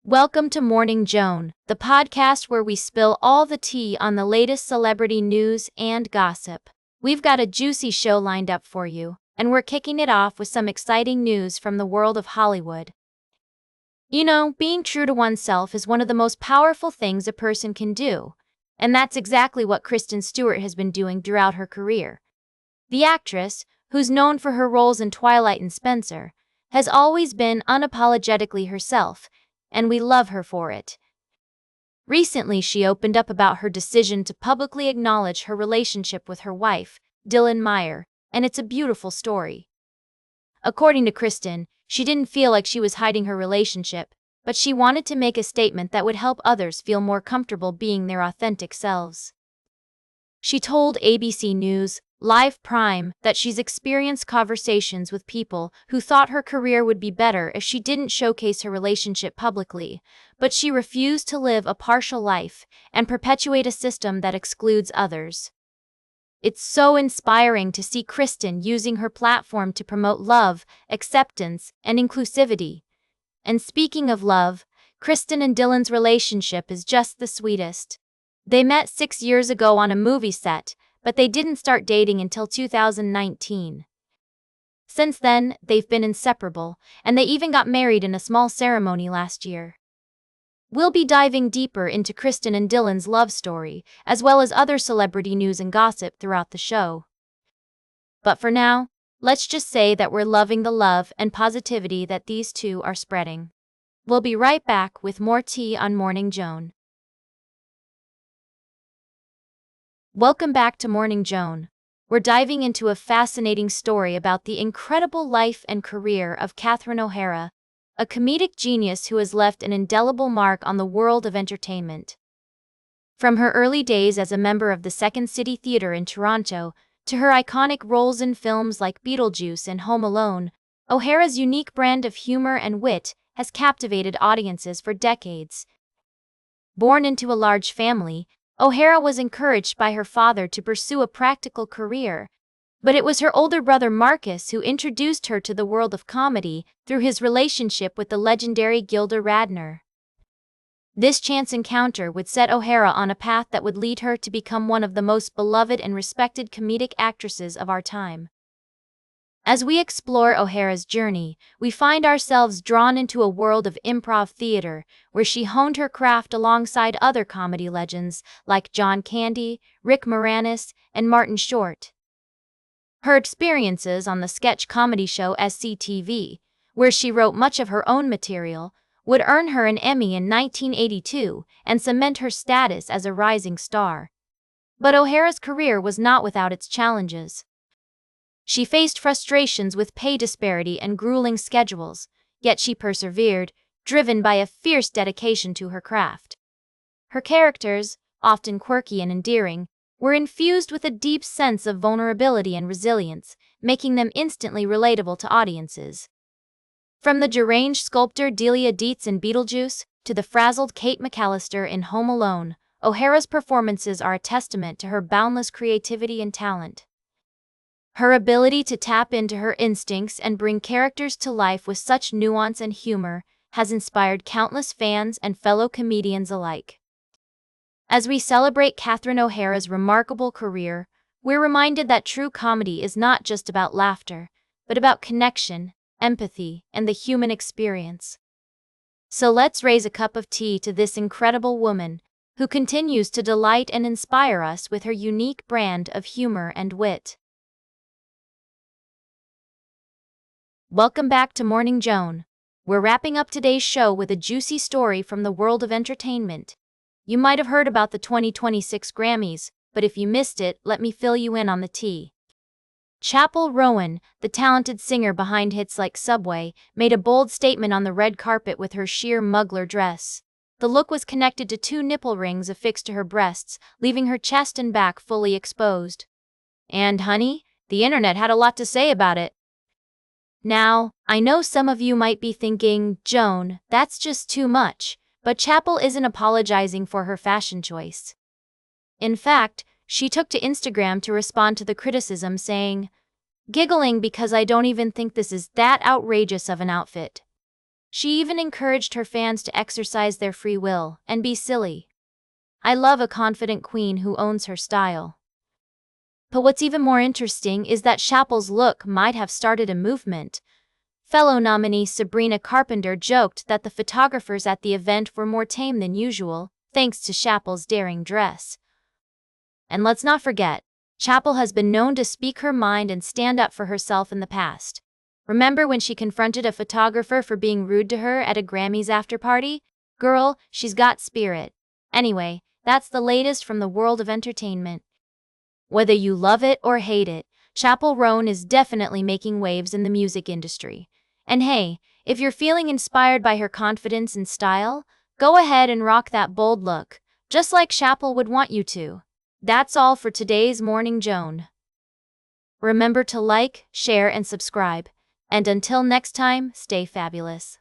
Welcome to Morning Joan, the podcast where we spill all the tea on the latest celebrity news and gossip. We've got a juicy show lined up for you, and we're kicking it off with some exciting news from the world of Hollywood. You know, being true to oneself is one of the most powerful things a person can do, and that's exactly what Kristen Stewart has been doing throughout her career. The actress, who's known for her roles in Twilight and Spencer, has always been unapologetically herself, and we love her for it. Recently, she opened up about her decision to publicly acknowledge her relationship with her wife, Dylan Meyer, and it's a beautiful story. According to Kristen, she didn't feel like she was hiding her relationship, but she wanted to make a statement that would help others feel more comfortable being their authentic selves. She told ABC News Live Prime that she's experienced conversations with people who thought her career would be better if she didn't showcase her relationship publicly, but she refused to live a partial life and perpetuate a system that excludes others. It's so inspiring to see Kristen using her platform to promote love, acceptance, and inclusivity. And speaking of love, Kristen and Dylan's relationship is just the sweetest. They met 6 years ago on a movie set, but they didn't start dating until 2019. Since then, they've been inseparable, and they even got married in a small ceremony last year. We'll be diving deeper into Kristen and Dylan's love story, as well as other celebrity news and gossip throughout the show. But for now, let's just say that we're loving the love and positivity that these two are spreading. We'll be right back with more tea on Morning Joan. Welcome back to Morning Joan. We're diving into a fascinating story about the incredible life and career of Catherine O'Hara, a comedic genius who has left an indelible mark on the world of entertainment. From her early days as a member of the Second City Theatre in Toronto to her iconic roles in films like Beetlejuice and Home Alone, O'Hara's unique brand of humor and wit has captivated audiences for decades. Born into a large family, O'Hara was encouraged by her father to pursue a practical career, but it was her older brother Marcus who introduced her to the world of comedy through his relationship with the legendary Gilda Radner. This chance encounter would set O'Hara on a path that would lead her to become one of the most beloved and respected comedic actresses of our time. As we explore O'Hara's journey, we find ourselves drawn into a world of improv theater, where she honed her craft alongside other comedy legends like John Candy, Rick Moranis, and Martin Short. Her experiences on the sketch comedy show SCTV, where she wrote much of her own material, would earn her an Emmy in 1982 and cement her status as a rising star. But O'Hara's career was not without its challenges. She faced frustrations with pay disparity and grueling schedules, yet she persevered, driven by a fierce dedication to her craft. Her characters, often quirky and endearing, were infused with a deep sense of vulnerability and resilience, making them instantly relatable to audiences. From the deranged sculptor Delia Dietz in Beetlejuice to the frazzled Kate McAllister in Home Alone, O'Hara's performances are a testament to her boundless creativity and talent. Her ability to tap into her instincts and bring characters to life with such nuance and humor has inspired countless fans and fellow comedians alike. As we celebrate Catherine O'Hara's remarkable career, we're reminded that true comedy is not just about laughter, but about connection, empathy, and the human experience. So let's raise a cup of tea to this incredible woman, who continues to delight and inspire us with her unique brand of humor and wit. Welcome back to Morning Joan. We're wrapping up today's show with a juicy story from the world of entertainment. You might have heard about the 2026 Grammys, but if you missed it, let me fill you in on the tea. Chappell Roan, the talented singer behind hits like Subway, made a bold statement on the red carpet with her sheer muggler dress. The look was connected to 2 nipple rings affixed to her breasts, leaving her chest and back fully exposed. And honey, the internet had a lot to say about it. Now, I know some of you might be thinking, Joan, that's just too much, but Chappell isn't apologizing for her fashion choice. In fact, she took to Instagram to respond to the criticism, saying, "Giggling because I don't even think this is that outrageous of an outfit." She even encouraged her fans to exercise their free will and be silly. I love a confident queen who owns her style. But what's even more interesting is that Chappell's look might have started a movement. Fellow nominee Sabrina Carpenter joked that the photographers at the event were more tame than usual, thanks to Chappell's daring dress. And let's not forget, Chappell has been known to speak her mind and stand up for herself in the past. Remember when she confronted a photographer for being rude to her at a Grammys after-party? Girl, she's got spirit. Anyway, that's the latest from the world of entertainment. Whether you love it or hate it, Chappell Roan is definitely making waves in the music industry. And hey, if you're feeling inspired by her confidence and style, go ahead and rock that bold look, just like Chappell would want you to. That's all for today's Morning Joan. Remember to like, share, and subscribe. And until next time, stay fabulous.